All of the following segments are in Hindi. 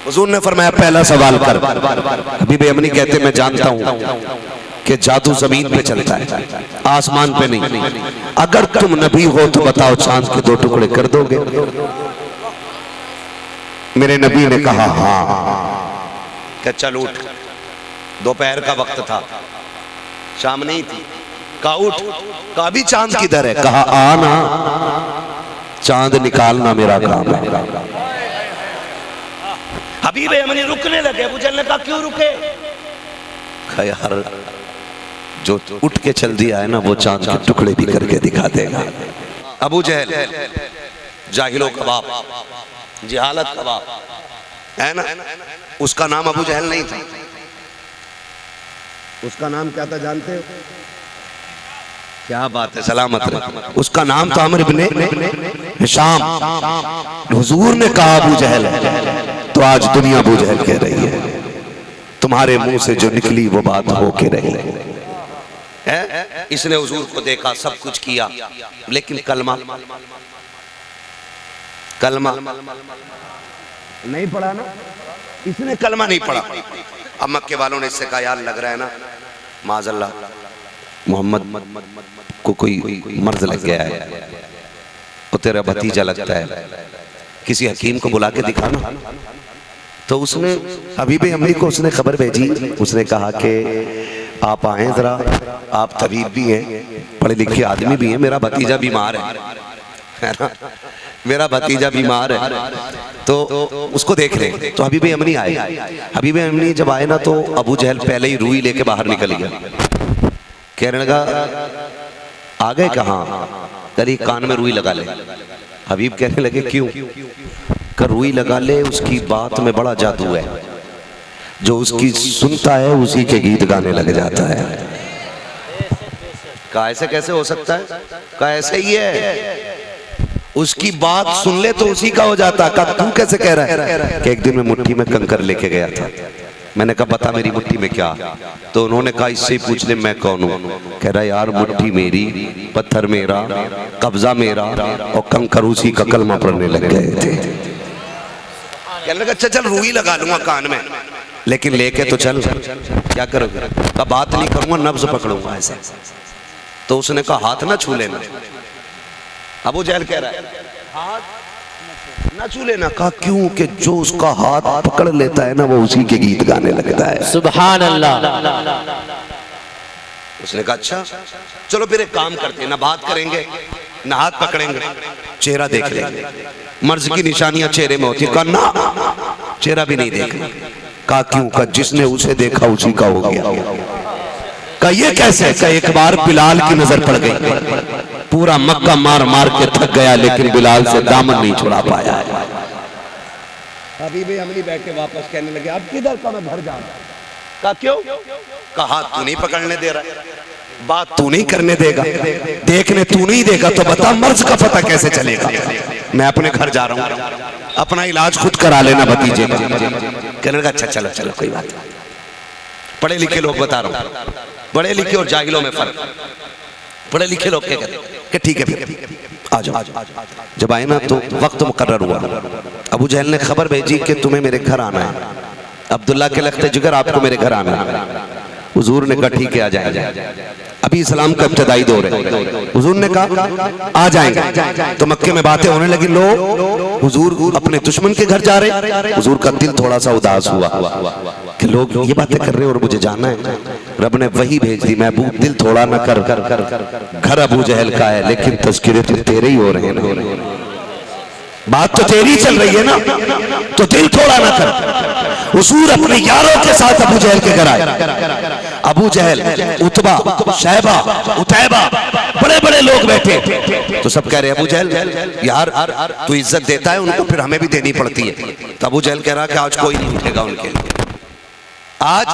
हुजूर ने फरमाया पहला सवाल कर। हबीब अमनी कहते मैं जानता हूं कि जादू जमीन पे चलता है, आसमान पे नहीं। अगर तुम नबी हो तो बताओ चांद के 2 टुकड़े कर दोगे? मेरे नबी ने कहा हाँ। क्या चल उठ, दोपहर का वक्त था, शाम नहीं थी। कहा उठ, कहा भी चांद किधर है? कहा आना, चांद निकालना मेरा काम है। हबीब अमनी रुकने लगे। अबू जहल ने कहा क्यों रुके? कहा यार जो उठ के चल दिया है ना वो चांद के टुकड़े भी करके दिखा देगा। अबू जहल जाहिलों का बाप, जिहालत का बाप है ना। उसका नाम अबू जहल नहीं था, उसका नाम क्या था जानते हो? क्या बात है, सलामत रहे। उसका नाम था अमर इब्ने हिशाम। हुजूर ने कहा अबू जहल है तो आज दुनिया अबू जहल कह रही है। तुम्हारे मुंह से जो निकली वो बात हो के रही है। इसने हुजूर को देखा, सब कुछ किया, लेकिन कलमा नहीं पढ़ा ना। इसने कलमा नहीं पढ़ा। अब मक्के वालों ने इससे कहा यार लग रहा है ना माज़अल्लाह मोहम्मद को कोई मर्ज लग गया है, वो तेरा भतीजा लगता है, किसी हकीम को बुला के दिखाना। तो उसने हबीब अमनी को उसने खबर भेजी। उसने कहा कि आप आए जरा, आप तबीब भी हैं, पढ़े लिखे आदमी भी हैं, मेरा भतीजा बीमार है ना, मेरा भतीजा बीमार है, तो उसको देख रहे। तो हबीब अमनी आए। हबीब अमनी जब आए ना तो अबू जहल पहले ही रुई लेके बाहर निकल गया। कहने लगा आ गए कहाँ? करी कान में रुई लगा ले। हबीब कहने लगे क्यों? कर रुई लगा ले, उसकी बात में बड़ा जादू है, जो उसकी सुनता है उसी के गीत गाने लग जाता है। कहा ऐसे कैसे हो सकता है? कहा ऐसे ही है, उसकी बात सुन ले तो उसी का हो जाता। कहा तू कैसे कह रहा है? कि एक दिन मैं मुट्ठी में कंकर लेके गया था। मैंने कहा बता मेरी मुट्ठी में क्या? तो उन्होंने कहा इससे ही पूछ ले मैं कौन हूँ। कह रहा यार मुट्ठी मेरी, पत्थर मेरा, कब्जा मेरा, और कंकर उसी का कलमा पढ़ने लग गए थे। कहने लगा चल रुई लगा लूंगा कान में, लेकिन लेके तो चल। क्या करोगे? कहा बात नहीं करूंगा, नब्ज पकड़ूंगा ऐसे। तो उसने कहा हाथ ना छू लेना। अबू जहल कह रहा है हाथ ना छू लेना। कहा क्यों? कि जो उसका हाथ पकड़ लेता है ना वो उसी के गीत गाने लगता है। सुभान अल्लाह। उसने कहा अच्छा चलो फिर एक काम करते हैं, ना बात करेंगे ना हाथ पकड़ेंगे, चेहरा देख लेंगे, मर्ज की निशानियां चेहरे में होती है। कहा ना चेहरा भी नहीं देखना। कहा क्यों? कहा जिसने उसे देखा उसी का हो गया। कहा ये कैसे? कहा एक बार बिलाल की नजर पड़ गई, पूरा मक्का मार मार के थक गया, लेकिन बिलाल से दामन नहीं छुड़ा पाया। हबीब अमनी बैठे वापस कहने लगे अब किधर का? मैं घर जा रहा हूं। कहा क्यों? कहा तू नहीं पकड़ने दे रहा, बात तू नहीं करने देगा, देखने तू नहीं देगा, तो बता मर्ज का पता कैसे चलेगा? मैं अपने घर जा रहा हूँ, अपना इलाज खुद करा लेना भतीजे का। कहने लगा अच्छा चलो चलो कोई बात नहीं। पढ़े लिखे लोग बता रहा हूँ, बड़े लिखे और जाहिलों में फर्क। पढ़े लिखे लोग क्या कहते हैं कि ठीक है फिर आ जाओ। जब आए ना तो वक्त मुकर्रर हुआ। अबू जहल ने खबर भेजी कि तुम्हें मेरे घर आना है, अब्दुल्ला के लख्ते जिगर आपको मेरे घर आना है। हुजूर ने कहा ठीक है आ जाए। अभी इस्लाम का इब्तिदाई दौर है। हुजूर ने कहा आ जाएंगे। तो मक्के में बातें होने लगी, लो हुजूर अपने दुश्मन के घर जा रहे। हुजूर का दिल थोड़ा सा उदास हुआ कि लोग ये बातें कर रहे हैं और मुझे जाना है। रब ने वही भेज दी, महबूब दिल थोड़ा न कर, घर अबू जहल का है लेकिन तज़किरे तो तेरे ही हो रहे हैं, बात तो तेरी चल रही है ना, तो दिल थोड़ा ना कर। हुजूर अपने यारों के साथ अबू जहल के घर आए। अबू जहल, उतबा, शैबा, उतैबा, बड़े बड़े लोग बैठे। तो सब कह रहे अबू जहल यार तू इज्जत देता है उनको, फिर हमें भी देनी पड़ती है। तो अबू जहल कह रहा कि आज कोई नहीं उठेगा उनके लिए, आज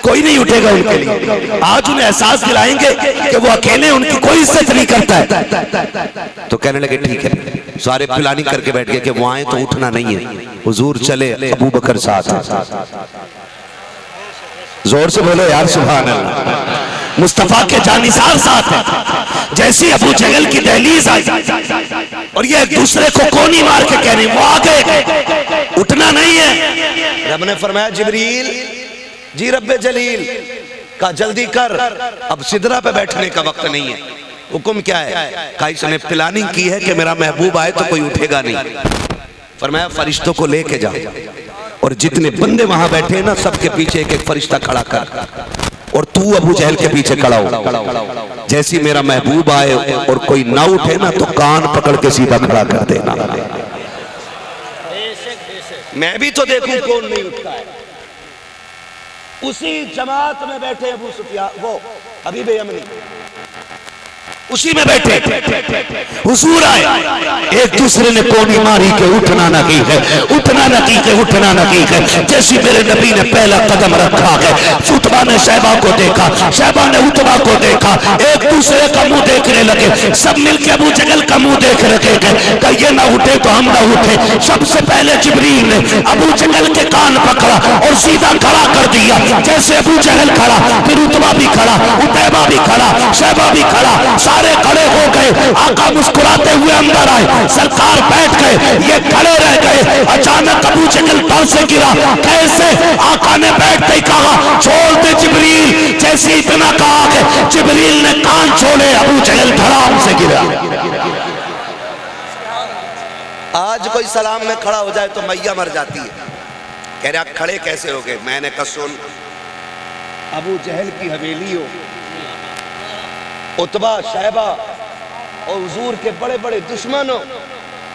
कोई नहीं उठेगा उनके लिए। आज उन्हें एहसास दिलाएंगे कि वो अकेले उनकी कोई इज्जत नहीं करता है। तो कहने लगे ठीक है, सारे प्लानिंग करके बैठ गए कि वो आए तो उठना नहीं है। हुजूर चले, अबू बकर साथ है। जोर से बोलो यार सुभान अल्लाह। मुस्तफा के जानिसार साथ है। जैसी अबू जहल की दहलीज आई और ये एक दूसरे को कोनी मार के कह रहे वो आ गए, उठना नहीं है। रब ने फरमाया जिब्रील जी रब्बे जलील का जल्दी कर, अब सिदरा पे बैठने का वक्त नहीं है। हुक्म क्या है? कहा इसने प्लानिंग की है कि मेरा महबूब आए तो कोई उठेगा नहीं। फरमाया फरिश्तों को लेके जा और जितने बंदे वहां बैठे हैं ना सबके पीछे एक एक फरिश्ता खड़ा कर और तू अबू जहल के पीछे खड़ा हो। जैसी मेरा महबूब आए और कोई ना उठे ना तो कान पकड़ के सीधा खड़ा कर देना। मैं भी तो देखूं कौन नहीं उठता है। उसी जमात में बैठे अबू सुफियान, वो हबीब यमनी उसी में बैठे हुजूर आए, एक दूसरे ने कोनी मारी के उठना न की है, उठना न की के उठना न की है। जैसी मेरे नबी ने पहला कदम रखा है, उतबा ने शैबा को देखा, शैबा ने उतबा को देखा, एक दूसरे का मुंह देखने लगे, सब मिलके अबू जहल का मुंह देख रखे गए कि ये ना उठे तो हम ना उठे। सबसे पहले जिब्रील ने अबू जहल के कान पकड़ा और सीधा खड़ा कर दिया। जैसे अबू जहल खड़ा, फिर उतबा भी खड़ा, उतैबा भी खड़ा, शैबा भी खड़ा, सारे खड़े हो गए। आका मुस्कुराते हुए अंदर आए, सरकार बैठ गए, ये खड़े रह गए। अचानक अबू जहल पर से गिरा। कैसे? आका ने बैठते ही कहा छोड़ दे जिब्रील। जैसे इतना कहा कि जिब्रील ने कान छोड़े, अबू जहल धड़ाम से गिरा। आज कोई सलाम में खड़ा हो जाए तो मैया मर जाती है। कह रहा खड़े कैसे हो गए? मैंने कहा सुन, अबू जहल की हवेली हो, उतबा शैबा और हुजूर के बड़े बड़े दुश्मन हो,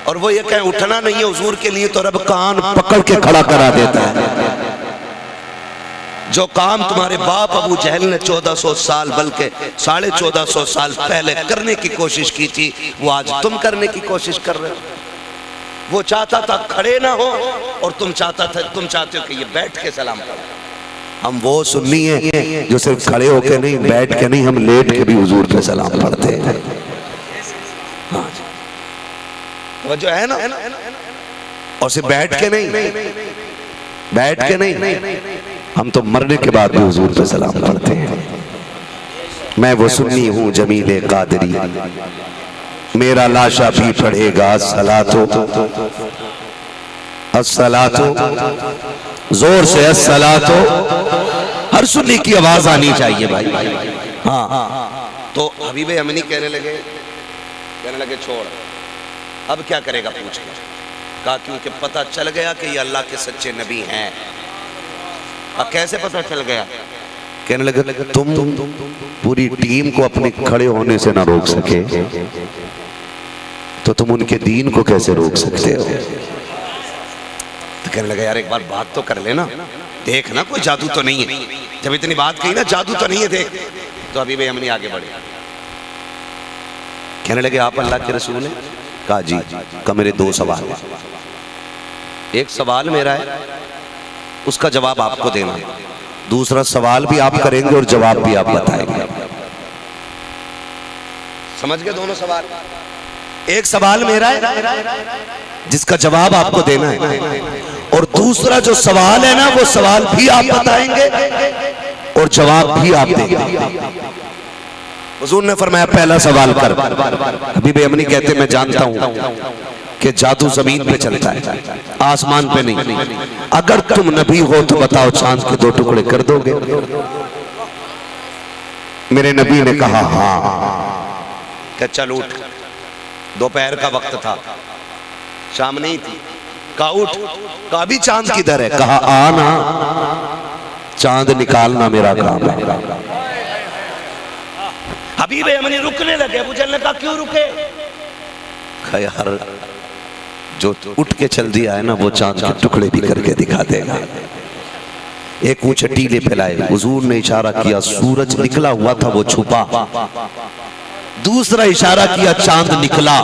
और वो ये कहें उठना नहीं है हुजूर के लिए, तो रब कान पकड़ के खड़ा करा देता है। जो काम तुम्हारे बाप अबू जहल ने 1400 साल बल्कि 1450 साल पहले करने की कोशिश की थी, वो आज तुम करने की कोशिश कर रहे हो। वो चाहता था खड़े ना हो और तुम चाहते हो कि ये बैठ के सलाम करो। हम वो सुन्नी है जो सिर्फ खड़े होके नहीं, बैठ के नहीं, हम लेट के भी हुजूर पे सलाम पढ़ते हैं। हाँ वो जो है ना, और सिर्फ बैठ के नहीं, हम तो मरने के बाद भी हुजूर पे सलाम पढ़ते हैं। मैं वो सुन्नी हूँ जमीले कादरी, मेरा लाशा भी पढ़ेगा अस्सलातो अस्सलातो, जोर से अस्सलातो। हर सुन्नी की आवाज आनी चाहिए भाई। हाँ तो हबीब यमनी कहने लगे छोड़, अब क्या करेगा पूछ के। कहा क्योंकि पता चल गया कि ये अल्लाह के सच्चे नबी हैं। अब कैसे पता चल गया? कहने लगे तुम पूरी टीम को अपने खड़े होने से ना रोक सके तो तुम उनके दीन को कैसे रोक सकते हो? तो कहने लगा यार एक बार बात तो कर लेना, देख ना कोई जादू तो नहीं है। जब इतनी बात कही ना जादू तो नहीं है देख, तो हबीब यमनी आगे बढ़े। कहने लगे आप अल्लाह के रसूल हैं? कहा जी। का मेरे दो सवाल हैं, एक सवाल मेरा है उसका जवाब आपको देना, दूसरा सवाल भी आप करेंगे और जवाब भी आप बताएंगे। समझ गए दोनों सवाल? एक सवाल मेरा है जिसका जवाब आपको देना है, और दूसरा जो सवाल है ना वो सवाल भी आप बताएंगे और जवाब भी आप देंगे। हुजूर ने फरमाया पहला सवाल कर। हबीब यमनी कहते मैं जानता हूं कि जादू जमीन पे चलता है, आसमान पे नहीं। अगर तुम नबी हो तो बताओ चांद के दो टुकड़े कर दोगे? मेरे नबी ने कहा हाँ। क्या चल उठ, दोपहर का वक्त था, शाम नहीं थी। कहा उठ। कहा भी चांद किधर है? कहा आना, चांद निकालना मेरा काम है। हबीब यमनी रुकने लगे। अबू जहल ने कहा क्यों रुके? कहा यार जो उठ के चल दिया है ना वो चांद के टुकड़े भी करके दिखा देगा। एक ऊंचे टीले फैलाए, हुजूर ने इशारा किया, सूरज निकला हुआ था वो छुपा। दूसरा इशारा किया, चांद निकला।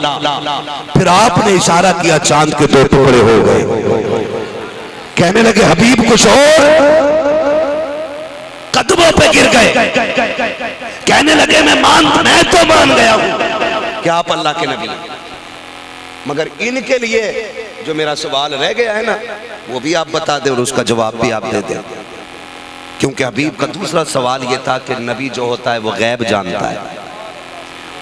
फिर आपने इशारा किया, चांद के दो टुकड़े हो गए। कहने लगे हबीब कुछ और, कदमों पे गिर गए। कहने लगे मैं तो मान गया हूं कि आप अल्लाह के नबी, मगर इनके लिए जो मेरा सवाल रह गया है ना वो भी आप बता दें और उसका जवाब भी आप दे दें। क्योंकि हबीब का दूसरा सवाल ये था कि नबी जो होता है वो गैब जानता है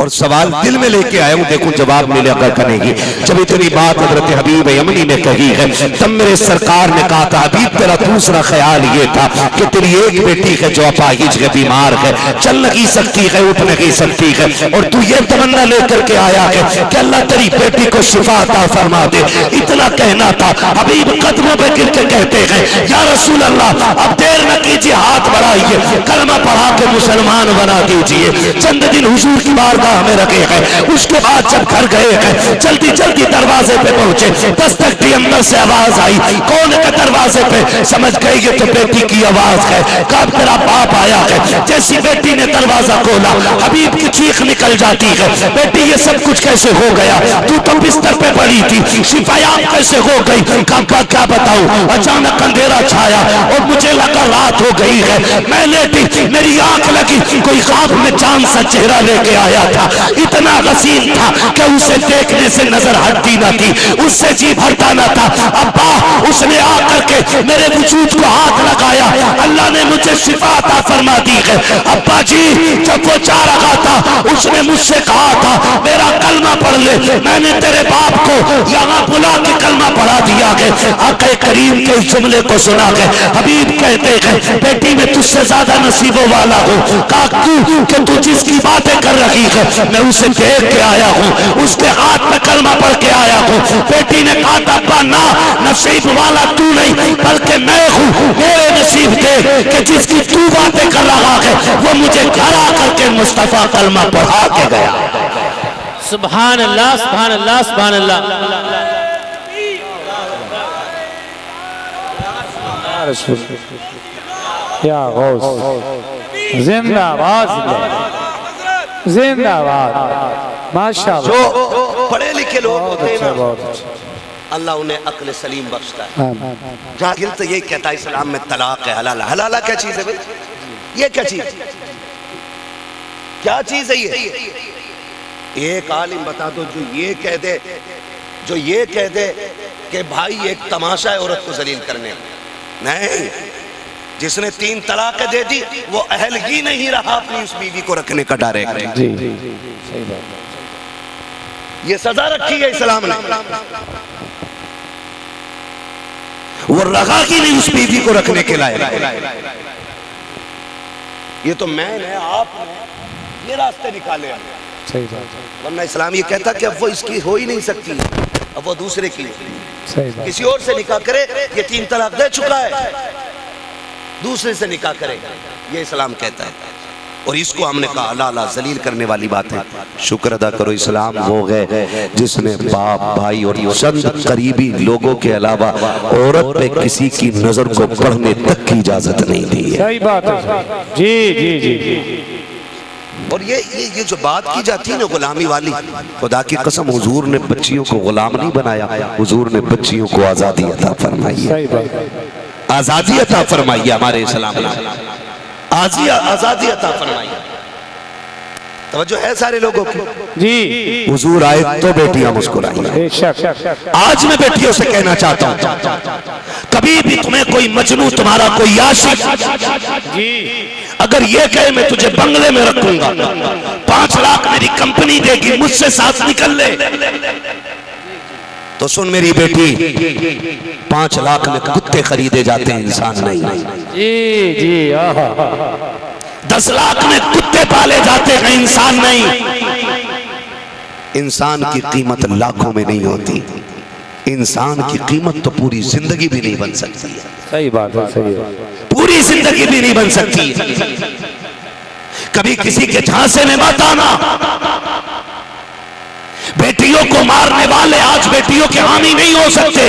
और सवाल दिल में लेके आया हूं, देखो जवाब मिलेगा करेगी। जब इतनी बात हजरत हबीब यमनी ने कही है, तब मेरे सरकार ने कहा था हबीब तेरा दूसरा ख्याल ये था कि तेरी एक बेटी है जो अपाहिज है, बीमार है, चल नहीं सकती है, उठ नहीं सकती है, और तू ये तमन्ना लेकर के आया है कि अल्लाह तेरी बेटी को शिफा अता फरमा दे। इतना कहना था। हबीब कदमों पे गिर के कहते हैं या रसूल अल्लाह अब देर न कीजिए, हाथ बढ़ाइए, कलमा पढ़ा के मुसलमान बना दीजिए। चंद दिन हुजूर की बारगाह में रखे हैं। उसके बाद जब घर गए हैं, जल्दी जल्दी दरवाजे पे पहुंचे, दस्तक के अंदर से आवाज आई, कौन है दरवाजे पे? समझ गए ये तो बेटी की आवाज है। कब तेरा बाप आया है? जैसी बेटी ने दरवाजा खोला, हबीब की चीख निकल जाती है, बेटी ये सब कुछ कैसे हो गया? तू तो बिस्तर पे पड़ी थी, शिफायाब कैसे हो गई? काका क्या बताऊं, अचानक अंधेरा छाया और मुझे लगा रात हो गई है। मैं लेटी, मेरी आंख लगी, कोई ख्वाब में चांद सा चेहरा लेके आया था। इतना हसीन था कि उसे देखने से नजर हटती न थी, उससे जी भरता न था। अब्बा उसने आकर के मेरे वजूद को हाथ लगाया, अल्लाह ने मुझे शिफा अता फरमा दी है। अब्बा जी जब वो जा रहा था, उसने मुझसे कहा था मेरा कलमा पढ़ ले। मैंने तेरे बाप को यहाँ बुला के कलमा पढ़ा दिया है। आक़ा करीम के इस जुमले को सुना के हबीब कहते हैं बेटी में तुझसे ज्यादा नसीबों वाला हूँ। काकू कि तू जिसकी बातें कर रही है मैं उसे देख के आया हूँ, उसके हाथ में कलमा पढ़ के आया हूँ। बेटी ने कहा था अब्बा ना, नसीब वाला तू नहीं बल्कि मैं हूँ। मेरे नसीब थे कि जिसकी तू बातें कर रहा है वो मुझे घर आकर के मुस्तफा कलमा पढ़ा के गया। सुभान अल्लाह, सुभान अल्लाह, सुभान अल्लाह। या गौस जिंदाबाद, जिंदाबाद, माशाअल्लाह। जो पढ़े लिखे लोग होते हैं बहुत अच्छा। अल्लाह उन्हें अक्ल सलीम बख्शता है। जाहिल तो यही कहता है इस्लाम में तलाक है, हलाला। हलाला क्या चीज है भाई? ये क्या चीज, क्या चीज है ये? एक आलिम बता दो जो ये कह दे कि भाई एक तमाशा है औरत को जलील करने। नहीं, जिसने 3 तलाक दे दी वो अहल ही नहीं रहा अपनी उस बीवी को रखने का डायरेक्ट। जी जी जी, सही बात। ये सजा रखी है इस्लाम ने। वो रहा ही नहीं उस बीवी को रखने के लायक। ये तो मैंने आपने ये रास्ते निकाले हैं। सही बात। वरना इस्लाम ये कहता कि अब वो इसकी हो ही नहीं सकती, अब वो दूसरे की सही बात। किसी और से निकाह करे। ये 3 तलाक दे चुका है, दूसरे से निकाह करेगा, ये इस्लाम कहता है। और इसको हमने कहा अल्लाह अल्लाह जलील करने वाली बात है। शुक्र अदा करो इस्लाम वो है जिसने बाप भाई और चंद करीबी लोगों के अलावा औरत पे किसी की नजर को पढ़ने तक की इजाजत नहीं दी है। सही बात है। जी जी जी जी। और ये जो बात की जाती है ना गुलामी वाली, खुदा की कसम हुजूर ने बच्चियों को गुलाम नहीं बनाया, हुजूर ने बच्चियों को आजादी अता फरमाई। सही बात। आजादी अता फरमाई हमारे इस्लाम ने, आजादी अता फरमाई। तवज्जो है सारे लोगों की? जी। हुजूर आए तो बेटियां मुस्कुराई। आज मैं बेटियों से कहना चाहता हूं कभी भी तुम्हें कोई मजनू, तुम्हारा कोई आशिक जी अगर ये कहे मैं तुझे बंगले में रखूंगा, 5 लाख मेरी कंपनी देगी, मुझसे साथ निकल ले, तो सुन मेरी बेटी 5 लाख में कुत्ते खरीदे जाते हैं, इंसान नहीं। जी जी। 10 लाख में कुत्ते पाले जाते हैं, इंसान नहीं। इंसान की कीमत लाखों में नहीं होती, इंसान की कीमत तो पूरी जिंदगी भी नहीं बन सकती है। सही बात है, सही है। पूरी जिंदगी भी नहीं बन सकती है। कभी किसी के झांसे में मत आना। बेटियों को मारने वाले आज बेटियों के हामी नहीं हो सकते।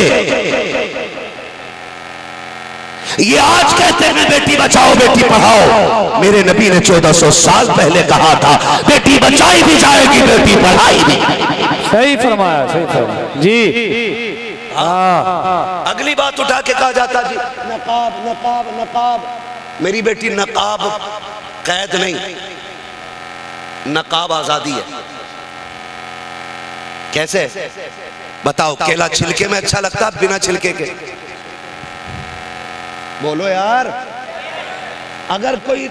ये आज कहते हैं बेटी बचाओ बेटी पढ़ाओ। मेरे नबी ने 1400 साल पहले कहा था बेटी बचाई भी जाएगी, बेटी पढ़ाई भी। सही फरमाया, सही फरमाया जी। अगली बात उठा के कहा जाता जी नकाब नकाब नकाब। मेरी बेटी नकाब कैद नहीं, नकाब आजादी है। कैसे बताओ? केला छिलके में अच्छा लगता है बिना छिलके के? बोलो यार। अगर कोई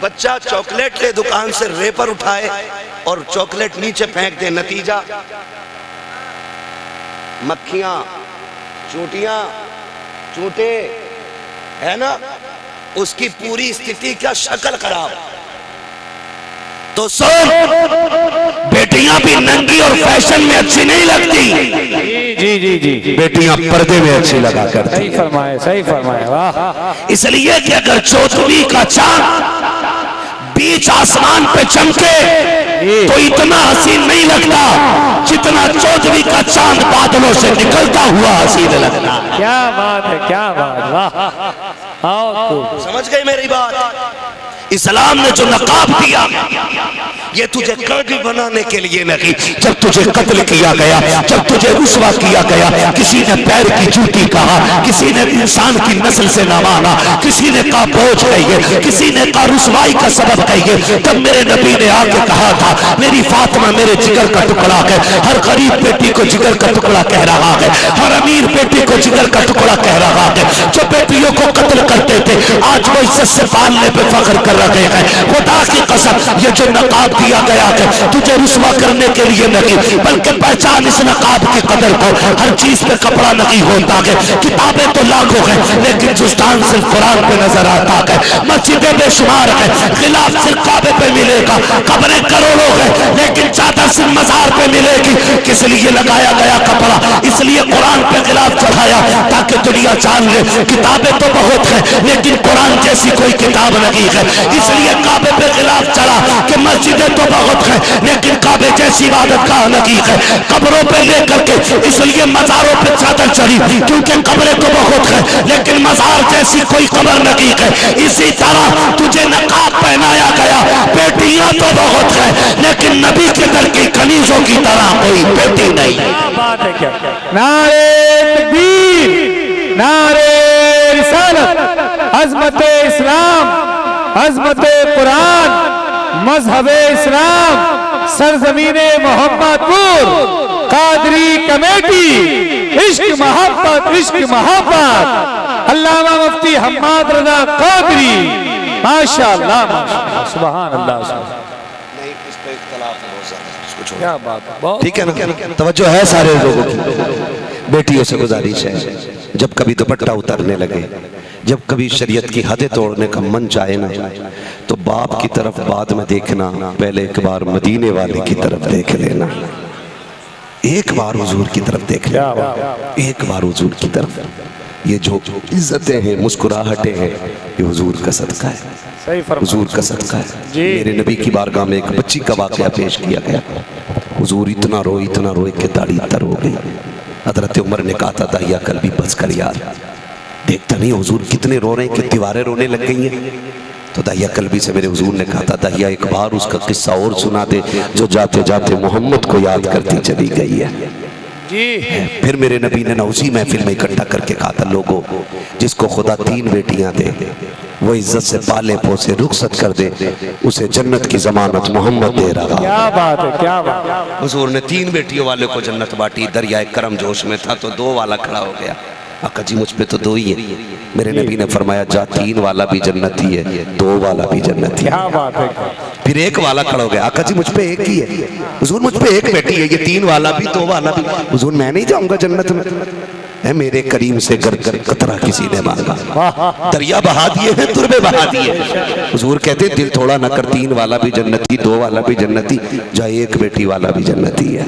बच्चा चॉकलेट ले दुकान से, रेपर उठाए और चॉकलेट नीचे फेंक दे, नतीजा मक्खियां, चूंटियां, चूंटे, है ना, उसकी पूरी स्थिति क्या, शक्ल खराब। तो सुन, बेटियां भी नंगी और फैशन में अच्छी नहीं लगती। जी जी जी, बेटियां पर्दे में अच्छी लगा करती। सही फरमाए, सही फरमाए, वाह। इसलिए कि अगर चौथवी का चांद बीच आसमान पे चमके तो इतना हसीन नहीं लगता जितना चौथवी का चांद बादलों से निकलता हुआ हसीन लगता। क्या बात है, क्या बात, वाह। आओ तो समझ गए मेरी बात? इस्लाम ने जो नकाब दिया ये तुझे काजी बनाने के लिए नहीं। जब तुझे कत्ल किया गया, जब तुझे रुस्वा किया गया, किसी ने पैर की जूती कहा, किसी ने इंसान की नस्ल से न माना, किसी ने कहा बोझ कहिए, किसी ने कहा रुस्वाई का सबब कहिए, तब मेरे नबी ने आके कहा था मेरी फातिमा मेरे जिगर का टुकड़ा है। हर गरीब बेटी को जिगर का टुकड़ा कह रहा है, हर अमीर बेटी को जिगर का टुकड़ा कह रहा है। जो बेटियों को कत्ल करते थे आज वो इज्जत से पालने पे फख्र कर रहे हैं। खुदा की कसम, ये जो नकाब दिया गया है तुझे रुस्वा करने के लिए नहीं, बल्कि पहचान इस नकाब की कदर को। हर चीज पे कपड़ा नहीं होता है, किताबें तो लाखों हैं लेकिन जुस्तान सिर्फ कुरान पे नजर आता है। मस्जिदें बेशुमार है, खिलाफ सिर्फ काबे पे मिलेगा, कब्रें करोड़ों है लेकिन चादर सिर्फ मजार पे मिलेगी। किस लिए लगाया गया कपड़ा? इसलिए कुरान पे खिलाफ चढ़ाया ताकि दुनिया जान ले किताबें तो बहुत है लेकिन कुरान जैसी कोई किताब नहीं है। इसलिए काबे पे खिलाफ चढ़ा कि मस्जिदें तो बहुत है लेकिन काबे जैसी इबादत का नहीं है। कब्रों पे लेकर के इसलिए मजारों पे चादर चढ़ी क्योंकि कब्रें तो बहुत है लेकिन मजार जैसी कोई कब्र नहीं है। इसी तरह तुझे नकाब पहनाया गया, बेटियां तो बहुत है लेकिन नबी के दर की कनीजों की तरह कोई बेटी नहीं। क्या बात है, क्या नारे तकबीर, नारे रिसालत, अज़मत इस्लाम, अज़मत कुरान, मजहबे इस्लाम, सरजमीने मोहम्मदपुर, कादरी कमेटी, इश्क मोहब्बत, इश्क मोहब्बत, अल्लामा मुफ्ती हम्माद रजा कादरी, माशाअल्लाह, माशाअल्लाह, सुभान अल्लाह। नहीं, इस पे इख्तिलाफ है बहुत ज़्यादा, इसको छोड़ो। क्या बात है, बहुत ठीक है ना? तवज्जो है सारे लोगों की। बेटियों से गुजारिश है, जब कभी दुपट्टा उतारने लगे, जब कभी शरीयत की हदें तोड़ने का मन चाहे ना, तो बाप की तरफ बाद में देखना, पहले एक बार मदीने वाले की तरफ देख लेना, एक बार हुजूर की तरफ देख लेना, एक बार हुजूर की तरफ। ये जो इज्जतें हैं, मुस्कुराहटें हैं, ये हुजूर का सदका है, सही फरमाया, हुजूर का सदका है। मेरे नबी की बारगाह में एक बच्ची का वाकया पेश किया गया। हुजूर इतना रोए कि दाढ़ी तर हो गई। हजरत उमर ने कहा था दाहिया कल भी बस कर यार, देखता नहीं हुजूर कितने रो रहे हैं कि दीवारें रोने लग गई हैं। तो दाहिया कल्बी से मेरे हुजूर ने कहा था दाहिया एक बार उसका किस्सा और सुना दे जो जाते जाते मोहम्मद को याद करती चली गई है। जी। फिर मेरे नबी ने ना उसी महफिल में इकट्ठा करके कहा था लोगों, जिसको खुदा 3 बेटियां दे वो इज्जत से पाले पोसे रुखसत कर दे, उसे जन्नत की जमानत मोहम्मद दे रहा। क्या बात है, क्या बात है। हुजूर ने 3 बेटियों वाले को जन्नत बांटी। दरियाए करम जोश में था तो 2 वाला खड़ा हो गया, आका जी मुझ पे तो 2 ही है। मेरे नबी ने फरमाया जा 3 वाला भी जन्नती है, 2 वाला भी जन्नती है। क्या बात है। फिर 1 वाला खड़ा हो गया, आका जी मुझ पे 1 ही है। हुजूर मुझ पे 1 बेटी है, ये 3 वाला भी 2 वाला भी। हुजूर मैं नहीं जाऊंगा जन्नत में, है मेरे करीम से गर गर कतरा किसी ने मांगा, दरिया बहा दिए हैं, तुरबे बहा दिए। हुजूर कहते दिल थोड़ा न कर, 3 वाला भी जन्नती, 2 वाला भी जन्नती, जा 1 बेटी वाला भी जन्नती है।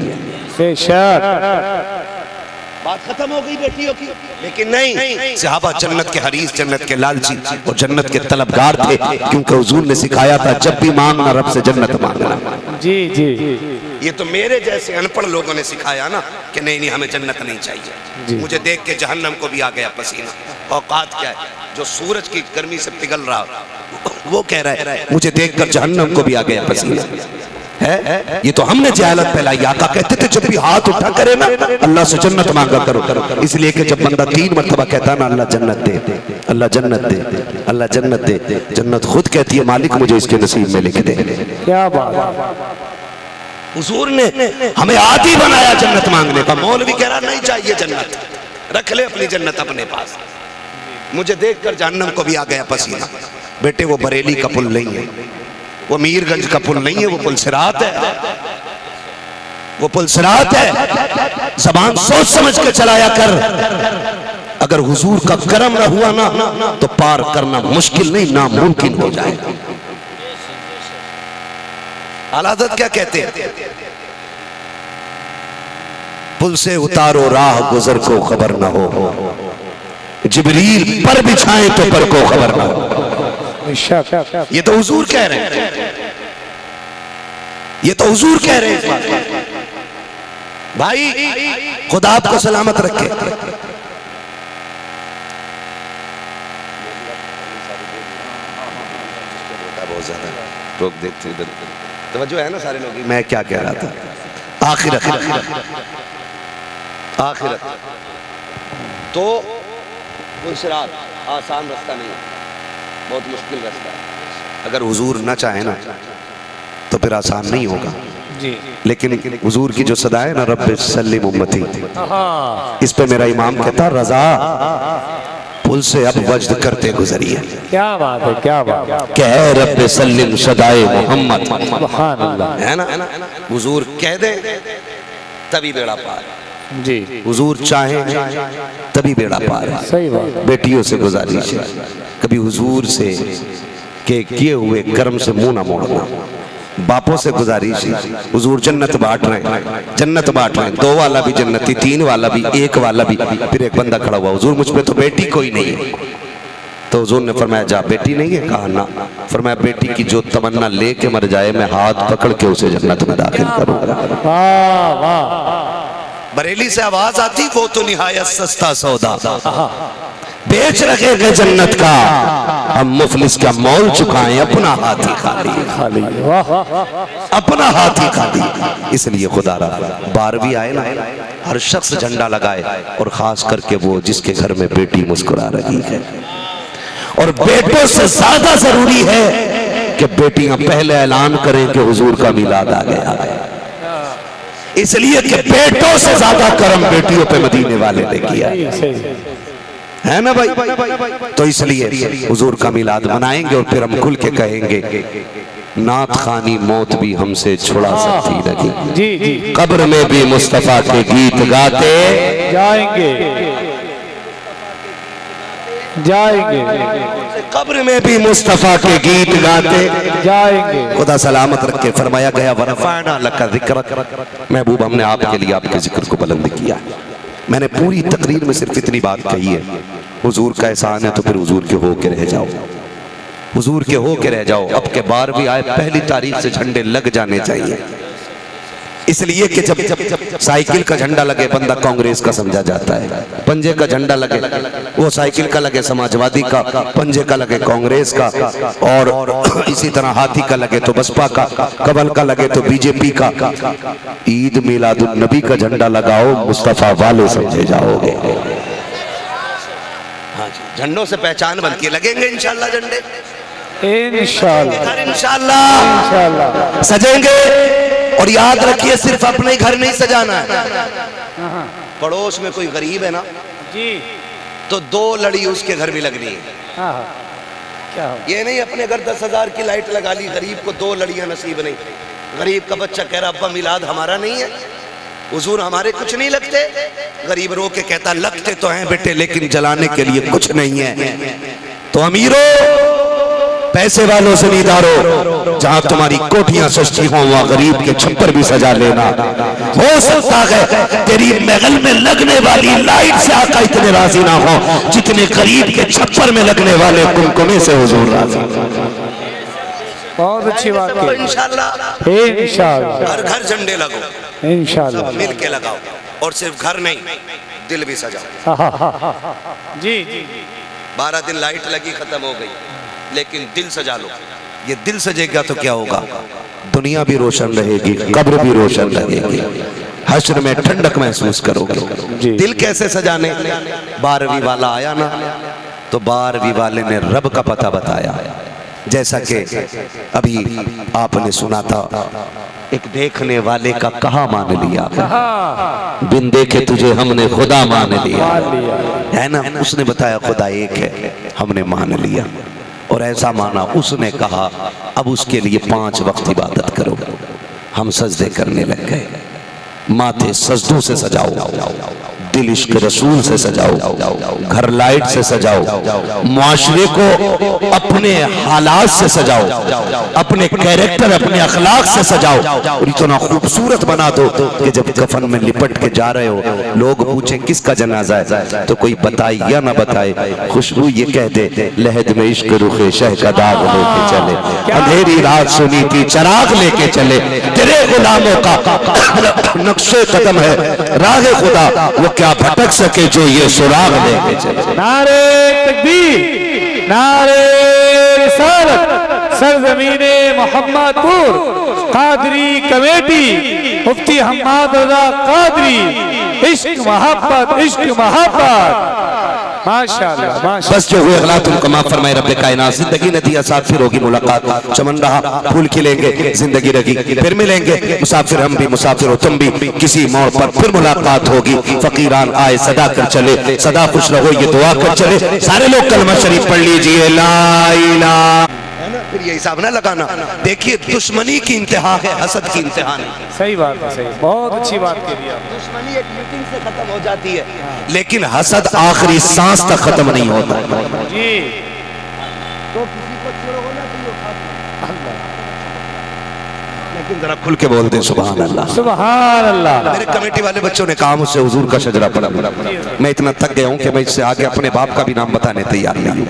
बात खत्म हो गई बेटियों की। लेकिन नहीं, सहाबा जन्नत के हरीस, जन्नत के लालची और जन्नत के तलबगार थे, क्योंकि हुजूर ने सिखाया था जब भी मांगना रब से जन्नत मांगना। जी जी। ये तो मेरे जैसे अनपढ़ लोगों ने सिखाया ना कि नहीं नहीं हमें जन्नत नहीं चाहिए। मुझे देख के जहन्नम को भी आ गया पसीना। औकात क्या है, जो सूरज की गर्मी से पिघल रहा वो कह रहा है मुझे देखकर जहन्नम को भी आ गया पसीना है। ये तो हमने जहालत फैलाई। आका कहते थे जब भी हाथ उठा करे ना अल्लाह से जन्नत मांगा करो, इसलिए कि जब बंदा 3 मरतबा कहता ना अल्लाह जन्नत दे, अल्लाह जन्नत दे, अल्लाह जन्नत दे, जन्नत खुद कहती है मालिक मुझे इसके नसीब में लिख दे। क्या बात। हुजूर ने हमें आदी बनाया जन्नत मांगने का। मौलवी कह रहा नहीं चाहिए जन्नत, रख ले अपनी जन्नत अपने पास। मुझे देखकर जहन्नम को भी आ गया पसीना। बेटे वो बरेली का पुल नहीं है, वो मीरगंज का पुल नहीं है, वो पुल सिरात है, वो पुल सिरात है। जबान सोच समझ के चलाया कर। अगर हुजूर का करम न हुआ ना तो पार करना मुश्किल नहीं नामुमकिन हो जाएगा। आला हज़रत क्या कहते हैं? पुल से उतारो राह गुजर को खबर ना हो, जिब्रील पर बिछाएं तो पर को खबर ना हो। ये तो हुजूर कह रहे हैं, ये तो हुजूर कह रहे हैं। भाई खुदा आपको सलामत रखे। बहुत ज्यादा लोग देखते इधर, तवज्जो है ना सारे लोग। मैं क्या कह रहा था? आखिरत, आखिरत तो सिरात आसान रास्ता नहीं है, बहुत मुश्किल रास्ता है। अगर हुजूर ना चाहे ना तो फिर आसान नहीं होगा जी। लेकिन हुजूर की जो सदा है ना, रब्बे सल्लिम उम्मती, इस पे मेरा इमाम कहता रजा पुल से अब वज्द करते गुजरिए। क्या बात है, क्या बात है। कह रब्बे सल्लिम सदाए मोहम्मद, सुभान अल्लाह, है ना? हुजूर कह दे तभी बेड़ा पार जी। हुजूर चाहे तभी बेड़ा पार है। सही बात। बेटियों से गुजारिश है कभी हुजूर से के किए हुए कर्म से मुंह ना मोड़ना। बापों से गुजारिश है, हुजूर जन्नत बांट रहे हैं, जन्नत बांट रहे हैं, 2 वाला भी जन्नती, 3 वाला भी, 1 वाला भी। फिर एक बंदा खड़ा हुआ, हुजूर मुझ पे तो बेटी कोई नहीं है। तो हुजूर ने फरमाया जा बेटी नहीं है? कहा ना। फरमाया बेटी की जो तमन्ना लेके मर जाए मैं हाथ पकड़ के उसे जन्नत में दाखिल करूंगा। वाह वाह। बरेली से आवाज आती, वो तो निहायत सस्ता सौदा, बेच रखे गए जन्नत का, हम मुफलिस का मोल चुकाएं, अपना हाथ ही खाली, अपना हाथ ही खाली। इसलिए खुदा रहा 12वीं आए ना, हर शख्स झंडा लगाए, और खास करके वो जिसके घर में बेटी मुस्कुरा रही है। और बेटों से ज्यादा जरूरी है कि बेटियां पहले ऐलान करें कि हुजूर का मिलाद आ गया, इसलिए कि बेटों से ज्यादा करम बेटियों पे मदीने वाले ने किया है ना भाई। तो इसलिए हुजूर का मिलाद मनाएंगे और फिर हम खुल के कहेंगे नात खानी मौत भी हमसे छुड़ा सकती नहीं जी, जी। कब्र में भी मुस्तफा के गीत गाते जाएंगे, जाएंगे, कब्र में भी मुस्तफा के गीत गाते जाएंगे। खुदा सलामत रखे। फरमाया गया वरफ़अना लका ज़िक्रक, महबूब हमने आपके लिए आपके जिक्र को बुलंद किया। मैंने पूरी तकरीर में सिर्फ इतनी बात कही है, हुजूर का एहसान है तो फिर हुजूर के हो के रह जाओ, हुजूर के हो के रह जाओ। अब के 12वीं आए, पहली तारीख से झंडे लग जाने चाहिए, इसलिए कि जब साइकिल का झंडा लगे बंदा कांग्रेस का समझा जाता है, पंजे का झंडा लगे वो साइकिल का लगे समाजवादी का, पंजे का लगे कांग्रेस का, और इसी तरह हाथी का लगे तो बसपा का, कमल का लगे तो बीजेपी का। ईद मिलादुन नबी का झंडा लगाओ, मुस्तफा वाले समझे जाओगे। हाँ जी, झंडों से पहचान बनती है, लगेंगे इंशाल्लाह झंडे, इंशाल्लाह, इंशाल्लाह सजेंगे। और याद रखिए सिर्फ अपने घर नहीं सजाना है, पड़ोस में कोई गरीब है ना जी, तो 2 लड़ी उसके घर भी लगनी है। क्या हो? ये नहीं अपने घर 10,000 की लाइट लगा ली, गरीब को 2 लड़ियां नसीब नहीं। गरीब का बच्चा कह रहा अब्बा मिलाद हमारा नहीं है, हुजूर हमारे कुछ नहीं लगते। गरीब रो के कहता लगते तो हैं बेटे, लेकिन जलाने के लिए कुछ नहीं है। तो अमीरों पैसे वालों से नीदारो, जहां तुम्हारी कोठियां सस्ती हों वहां गरीब के छप्पर भी सजा लेना। हो सकता है तेरी महल में लगने वाली लाइट से आका इतने राजी ना हो जितने गरीब के छप्पर में लगने वाले कुमकुमे से हुजूर राजी। बहुत अच्छी बात है। इंशाल्लाह, इंशाल्लाह हर घर झंडे लगो, इंशाल्लाह मिल के लगाओ, और सिर्फ घर नहीं दिल भी सजाओ। जी जी। 12 दिन लाइट लगी खत्म हो गई, लेकिन दिल सजा लो। ये दिल सजेगा तो क्या होगा, दुनिया भी रोशन रहेगी, कब्र भी रोशन रहेगी, हश्र में ठंडक महसूस करोगे। दिल कैसे सजाने? 12वीं वाला आया ना, तो 12वीं वाले ने रब का पता बताया। जैसा कि अभी आपने सुना था, एक देखने वाले का कहा मान लिया, बिन देखे तुझे हमने खुदा मान लिया, है ना। उसने बताया खुदा एक है, हमने मान लिया। और ऐसा माना। उसने कहा अब उसके लिए 5 वक्त इबादत करो। हम सजदे करने लग गए। माथे सजदों से सजाओ, दिल इश्क रसूल से सजाओ, घर लाइट से सजाओ, मुआशरे को अपने हालात से सजाओ, अपने कैरेक्टर अपने अखलाक से सजाओ और इतना खूबसूरत बना दो कि जब कफन में लिपट के जा रहे हो लोग पूछें किसका जनाजा है तो कोई बताए या ना बताए, खुशबू ये कह दे लहद में इश्क रुखे शह का दाग लेके चले, अंधेरी रात सुनी थी चराग लेके चले, तेरे गुलामों का नक्शे कदम है राह खुदा, वो क्या भटक सके जो ये सुराग लेके चले। नारे तकबीर, नारे रिसालत, सरजमीने मोहम्मदपुर कादरी कमेटी, मुफ्ती हम्माद रजा कादरी, इश्क मोहब्बत, इश्क मोहब्बत, माशाअल्लाह माशाअल्लाह। बस जो हुए अगला तुमको माफ फरमाए रब्बे कायनात। जिंदगी नदिया साथ फिर होगी मुलाकात, चमन रहा फूल खिलेंगे जिंदगी रही फिर मिलेंगे, मुसाफिर हम भी मुसाफिर हो तुम भी, किसी मोड़ पर फिर मुलाकात होगी। फकीरान आए सदा कर चले, सदा खुश रहो ये दुआ कर चले। सारे लोग कलमा शरीफ पढ़ लीजिए ला इलाहा, फिर ये हिसाब ना लगाना। देखिए दुश्मनी की इंतहा है, हसद की इंतहा नहीं। सही बात है, सही, बहुत अच्छी बात कह दी आपने। दुश्मनी एक मीटिंग से खत्म हो जाती है लेकिन हसद आखिरी सांस तक खत्म नहीं होता जी। तो किसी को छोड़ो ना तो लेकिन जरा खुल के बोल दे सुभान अल्लाह, सुभान अल्लाह। मेरे कमेटी वाले बच्चों ने कहा मुझसे हुजूर का शजरा पढ़ा। मैं इतना थक गया हूँ कि मैं इससे आगे अपने बाप का भी नाम बताने तैयार नहीं,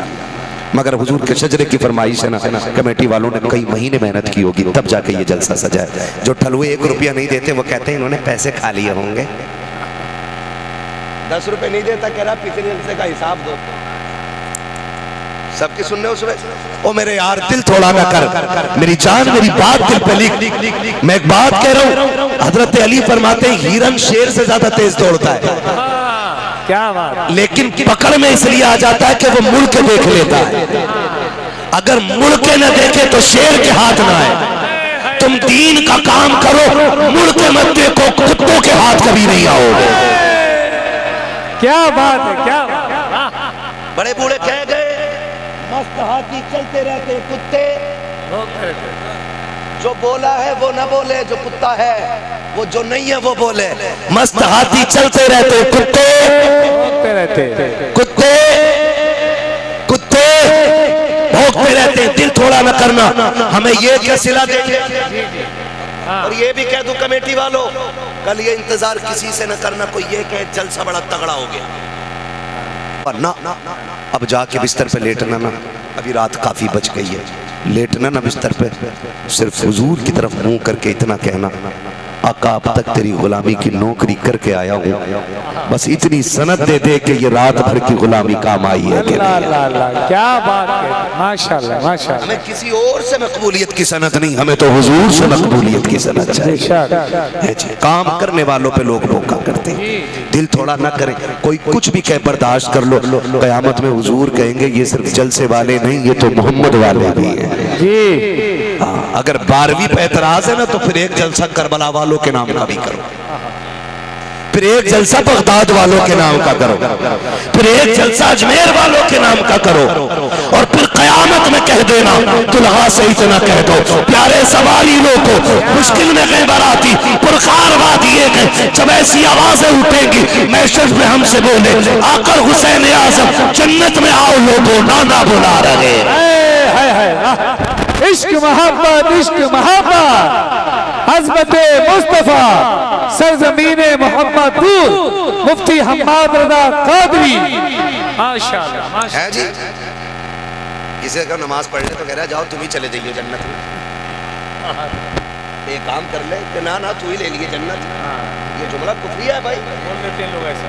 मगर हुजूर के शजरे की फरमाइश है ना, कमेटी वालों ने कई महीने मेहनत की होगी तब जाके ये जलसा सजा है। जो ठलुए 1 रुपया नहीं देते वो कहते हैं इन्होंने पैसे खा लिए होंगे। 10 रुपए नहीं देता कह रहा पिछले जलसे का हिसाब दो। सबकी सुनने हो सुबह। ओ मेरे यार दिल थोड़ा ना कर, मेरी जान मेरी बात दिल पे लिख। मैं एक बात कह रहा हूँ, हजरत अली फरमाते हैं हिरन शेर से ज्यादा तेज दौड़ता है, क्या बात। लेकिन पकड़ में इसलिए आ जाता है कि वो मुड़ के देख लेता है। अगर मुड़ के न देखे तो शेर के हाथ ना आए। तुम दीन का काम करो, मुड़ के मत देखो, कुत्तों के हाथ कभी नहीं आओगे। क्या बात है, क्या बात। बड़े बूढ़े कह गए मस्त हाथी चलते रहते कुत्ते, जो बोला है वो न बोले, जो कुत्ता है वो जो नहीं है वो बोले। मस्त हाथी चलते रहते कुत्ते, कुत्ते कुत्ते भौंकते रहते, दिल थोड़ा न करना। हमें ये क्या सिला देंगे। और ये भी कह दूं कमेटी वालों, कल ये इंतजार किसी से न करना कोई ये कहे जलसा बड़ा तगड़ा हो गया, और ना अब जाके बिस्तर पे लेटना ना, अभी रात काफी बच गई है, लेटना ना बिस्तर पे, सिर्फ हुजूर की तरफ मुंह करके इतना कहना आका अब तक तेरी गुलामी की नौकरी करके आया हूँ, बस इतनी सनद दे दे कि ये रात भर की गुलामी काम आई है। क्या बात है, माशाल्लाह माशाल्लाह। हमें किसी और से मकबूलियत की सनद नहीं, हमें तो हुजूर से मकबूलियत की सनद चाहिए। काम करने वालों पे लोग धोखा करते हैं, दिल थोड़ा ना करें। कोई कुछ भी कहे बर्दाश्त कर लो, कयामत में हुजूर कहेंगे ये सिर्फ जलसे वाले नहीं, ये तो मोहम्मद वाले भी हैं जी। अगर 12वीं पे एतराज है ना तो फिर एक जलसा करबला वालों के नाम का भी करो, फिर एक जलसा बगदाद वालों के नाम का करो, फिर एक जलसा अजमेर वालों के नाम का करो, और फिर कयामत में कह देना दुल्हा से इतना कह दो प्यारे सवारी लोगों को मुश्किल में गए बराती पुरखार वादिए गए, जब ऐसी आवाजें उठेंगी मैशर में हमसे बोले आकर हुसैन आजम जन्नत में आओ लोगों, नाना बुला रहे। इश्क मोहब्बत, इश्क मोहब्बत, हज़रत मुस्तफा सरजमीने मोहम्मदपुर मुफ्ती हम्माद रजा कादरी, माशाअल्लाह है जी। किसी अगर नमाज पढ़ ले तो कह रहा जाओ तुम ही चले जाइए जन्नत में, एक काम कर ले कि ना तू ही ले लिए जन्नत। ये जुमला कुफरी है भाई, बोल देते हैं लोग ऐसा।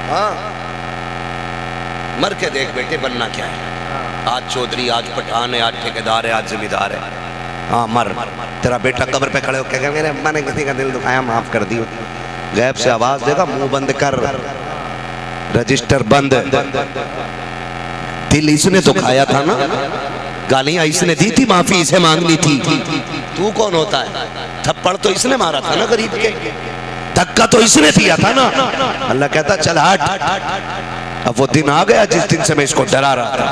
हाँ मर के देख बेटे बनना क्या है, आज चौधरी, आज पठान है, आज ठेकेदार है, आज जिम्मेदार है। हाँ मर, तेरा बेटा कब्र पे खड़े होकर मेरे अम्मा ने किसी का दिल दुखाया माफ कर दियो, गैब से आवाज देगा मुंह बंद कर, रजिस्टर बंद। दिल इसने दुखाया था ना, गालियां इसने दी थी, माफी इसे मांगनी थी। तू कौन होता है? थप्पड़ तो इसने मारा था ना गरीब के, धक्का तो इसने दिया था ना। अल्लाह कहता चल हट, अब वो दिन आ गया जिस दिन से मैं इसको डरा रहा था।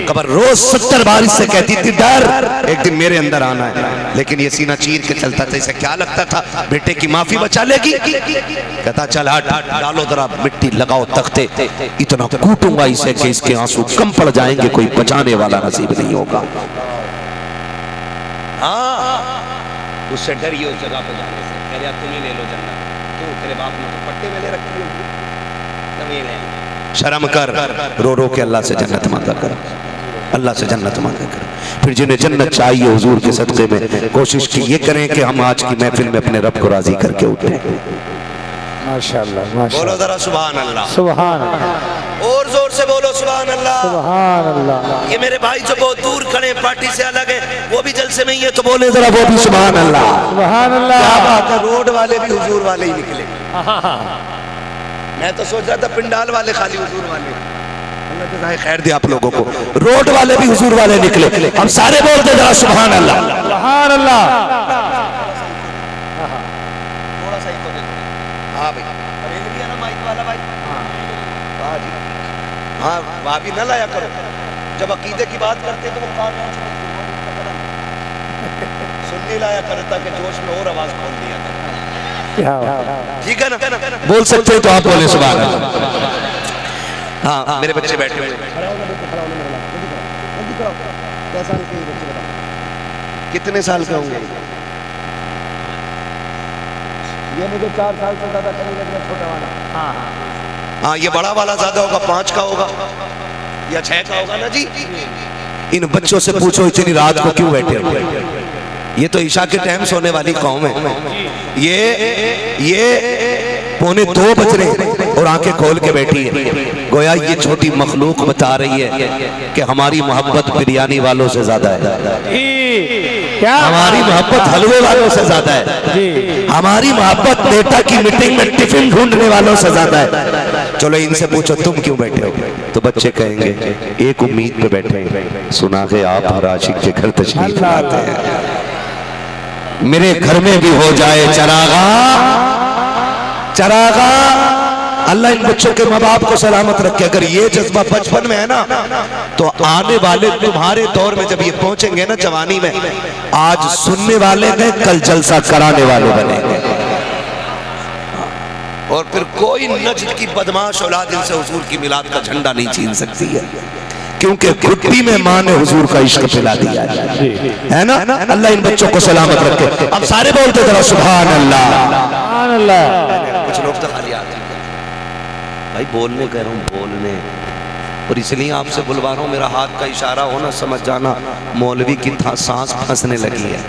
कबर रोज 70 बार इससे कहती थी डर, एक दिन मेरे अंदर आना है, लेकिन ये सीना चीर के चलता था। इसे क्या लगता था बेटे की माफी बचा लेगी? कहता चल हट, डालो जरा मिट्टी, लगाओ तख्ते, इतना कूटूंगा इसे कि इसके आंसू कम पड़ जाएंगे, कोई बचाने वाला नसीब नहीं होगा। हाँ, उससे डरिए उस जगह पे जाने से। कह रहा तुम्हें ले लो जन्नत, क्यों? तेरे बाप ने तो पट्टे में ले रखी होगी, शर्म कर, रो रो के अल्लाह से जन्नत मांगा कर, अल्लाह से जन्नत मांगा कर। फिर जिन्हें जन्नत चाहिए हुजूर के सदक़े में कोशिश की ये करें कि हम आज की महफिल में अपने रब को राजी करके उठे। माशाअल्लाह, माशाअल्लाह। बोलो जरा सुभान अल्लाह, सुभान अल्लाह, और जोर से बोलो सुभान अल्लाह, सुभान अल्लाह। ये मेरे भाई जो बहुत दूर खड़े पार्टी से अलग है, वो भी जलसे में ही है, तो बोले जरा वो भी सुभान अल्लाह, सुभान अल्लाह। क्या बात है, रोड वाले भी हुजूर वाले ही निकले। मैं तो सोच रहा था पिंडाल वाले खाली हुजूर वाले, अल्लाह जज़ाए खैर दे आप लोगों को, रोड वाले भी हुजूर वाले निकले। हम सारे बोलते जरा सुभान अल्लाह, सुभान अल्लाह। थोड़ा सा ही तो देखो। हाँ भाई, परहेज भी है ना माइक वाला भाई। हाँ जी, हाँ वहाँ भी न लाया करो, जब अकीदे की बात करते तो वो कान सुनने लाया करो, ताकि जोश में और आवाज खोल दिया करो। ठीक है ना? बोल सकते हो तो आप बोले सुभान अल्लाह। हाँ, मेरे बच्चे बैठे हुए, कितने साल के होंगे? ये मुझे 4 साल से ज्यादा करेंगे, छोटा वाला। हाँ, ये बड़ा वाला ज्यादा होगा, 5 का होगा या 6 का होगा ना जी। इन बच्चों से पूछो इतनी रात को क्यों बैठे हुए? ये तो ईशा के टाइम सोने वाली कौम है। ये 1:45 बज रहे और आंखें खोल के बैठी है, गोया ये छोटी मखलूक बता रही है कि हमारी मोहब्बत बिरयानी वालों से ज्यादा है, क्या हमारी मोहब्बत हलवे वालों से ज्यादा है, हमारी मोहब्बत नेता की मीटिंग में टिफिन ढूंढने वालों से ज्यादा है। चलो इनसे पूछो तुम क्यों बैठे हो? तो बच्चे कहेंगे एक उम्मीद पे बैठे हैं, सुना के आप हर आशिक के घर तशरीफ लाते हैं, मेरे घर में भी हो जाए चरागा, चरागा। अल्लाह इन बच्चों के माँ बाप को सलामत रखे। अगर ये जज्बा बचपन में है ना, तो आने वाले तुम्हारे दौर में जब ये पहुंचेंगे ना जवानी में, आज सुनने वाले ने कल जलसा कराने वाले बनेंगे। और फिर कोई नज्द की बदमाश औलाद इनसे हुजूर की मिलाद का झंडा नहीं छीन सकती है, क्योंकि घुट्टी में माँ ने हुजूर का इश्क पिला दिया है ना। अल्लाह इन बच्चों को सलामत रखे। अब सारे बोलते जरा सुभान अल्लाह, सुभान अल्लाह। कुछ लोग तो खाली आते भाई बोलने कह रहा हूँ, बोलने, और इसलिए आपसे बुलवा रहा हूँ, मेरा हाथ का इशारा हो ना समझ जाना मौलवी की सांस फंसने लगी है।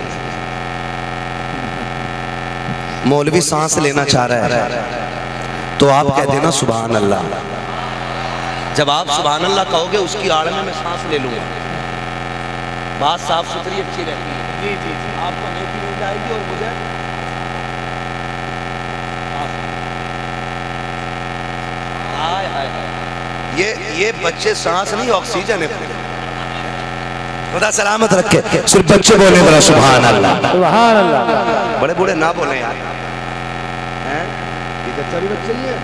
मौलवी सांस लेना चाह रहा है तो आप कह देना सुभान अल्लाह। जब आप सुभान अल्लाह कहोगे उसकी आड़ में मैं सांस ले लूंगा। बात साफ सुथरी अच्छी रहती है। जी जी जी, आपको नेकी मिल जाएगी और मुझे हाय हाय हाय। ये बच्चे सांस नहीं ऑक्सीजन है। खुदा सलामत रखे। सिर्फ बच्चे बोले बड़ा सुभान अल्लाह, सुभान अल्लाह। बड़े बूढ़े ना बोले यार, इधर भी बच्चे ही है,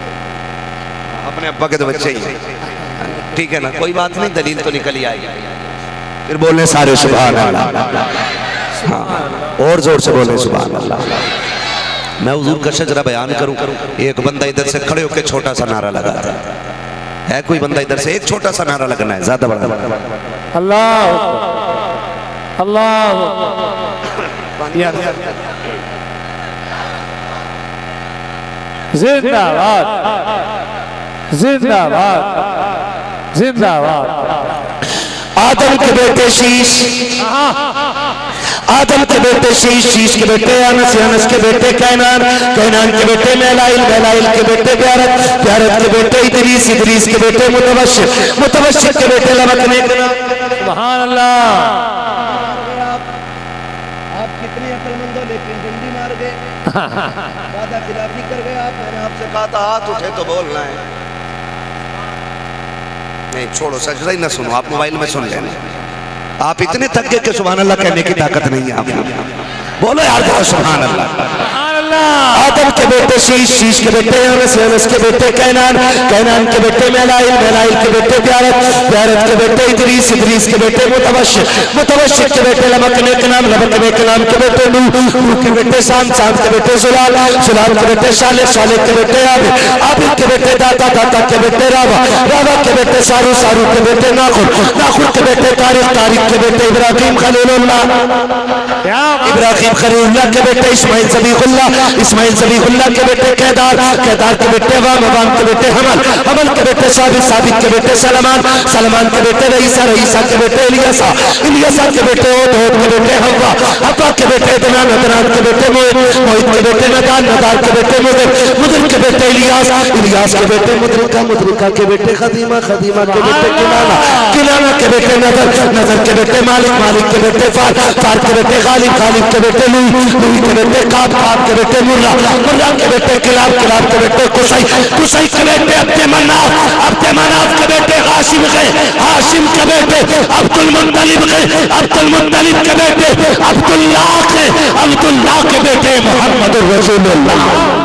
अपने अब्बा के तो बच्चे ही है, ठीक है ना, कोई बात नहीं, दलील तो निकल ही आएगी। फिर बोलने सारे सुभान अल्लाह, हाँ और जोर से बोले सुभान अल्लाह। मैं हुजूर का शजरा बयान करूं, एक बंदा इधर से खड़े होकर छोटा सा नारा लगाता है, कोई बंदा इधर से एक छोटा सा नारा लगना है, ज्यादा बड़ा अल्लाह अल्लाह। जिंदाबाद जिंदाबाद जिंदाबाद। आदम के बेटे शीश, आदम के बेटे शीश, शीश के बेटे अनस, अनस के बेटे कैनान, कैनान के बेटे मेलाइल, मेलाइल के बेटे प्यारत, प्यारत के बेटे इदरीस, इदरीस के बेटे मुतवश्शिर, मुतवश्शिर के बेटे लमकने। सुभान अल्लाह। आप कितने अक्लमंद हो, लेकिन डंडी मार गए, वादा खिलाफी कर गए आप। मैंने आपसे कहा था हाथ उठे तो बोलना है, नहीं छोड़ो सजदा ही ना सुनो, आप मोबाइल में सुन लेना। आप इतने थक गए कि सुभान अल्लाह कहने की ताकत नहीं है आप। बोलो यार सुभान अल्लाह। आदम के बेटे शीश, शीश के बेटे अनस, अनस के बेटे कैनान, कैनान के बेटे मेलाइल, मेलाइल के बेटे प्यारत, प्यारत के बेटे इदरीस, इदरीस के बेटे मुतवश्शिक, मुतवश्शिक के बेटे लमक नेक नाम, लमक नेक नाम के बेटे नूह, नूह के बेटे शाम, शाम के बेटे जुलाल, जुलाल के बेटे शालिह, शालिह के बेटे आबिद, आबिद के बेटे दाता, दाता के बेटे रावा, रावा के बेटे सारू, सारू के बेटे नाखुर, नाखुर के बेटे तारिक, तारिक के बेटे इब्राहिम खलीलुल्लाह, इब्राहिम खलीलुल्लाह के बेटे इस्माइल ज़बीहुल्लाह, इस्माइल ज़बीहुल्लाह के बेटे केदार, केदार के बेटे वाम, वाम के बेटे हमल, हमल के बेटे साबित, साबित के बेटे सलमान, सलमान के बेटे रईसा, रईसा के बेटे इलियासा, इलियासा के बेटे ओद, ओद के बेटे हव्वा, हव्वा के बेटे अदनान, अदनान के बेटे मोहित, मोहित के बेटे नदान, नदान के बेटे मुदर, मुदर के बेटे इलियास, इलियास के बेटे मुद्रिका, मुद्रिका के बेटे खदीमा, खदीमा के बेटे किनाना, किनाना के बेटे नजर, नजर के बेटे मालिक, मालिक के बेटे फार, फार के बेटे गालिब, गालिब के बेटे लूई, लूई के बेटे काब, काब के बेटे मुर्रा, मुर्रा के बेटे किलाब, किलाब के बेटे कुसई, कुसई के बेटे अब्दे मनाफ, अब्दे मनाफ के बेटे हाशिम के, हाशिम के बेटे अब्दुल मुत्तलिब के, अब्दुल मुत्तलिब के बेटे अब्दुल्लाह के, अब्दुल्लाह के बेटे मोहम्मद रसूलुल्लाह।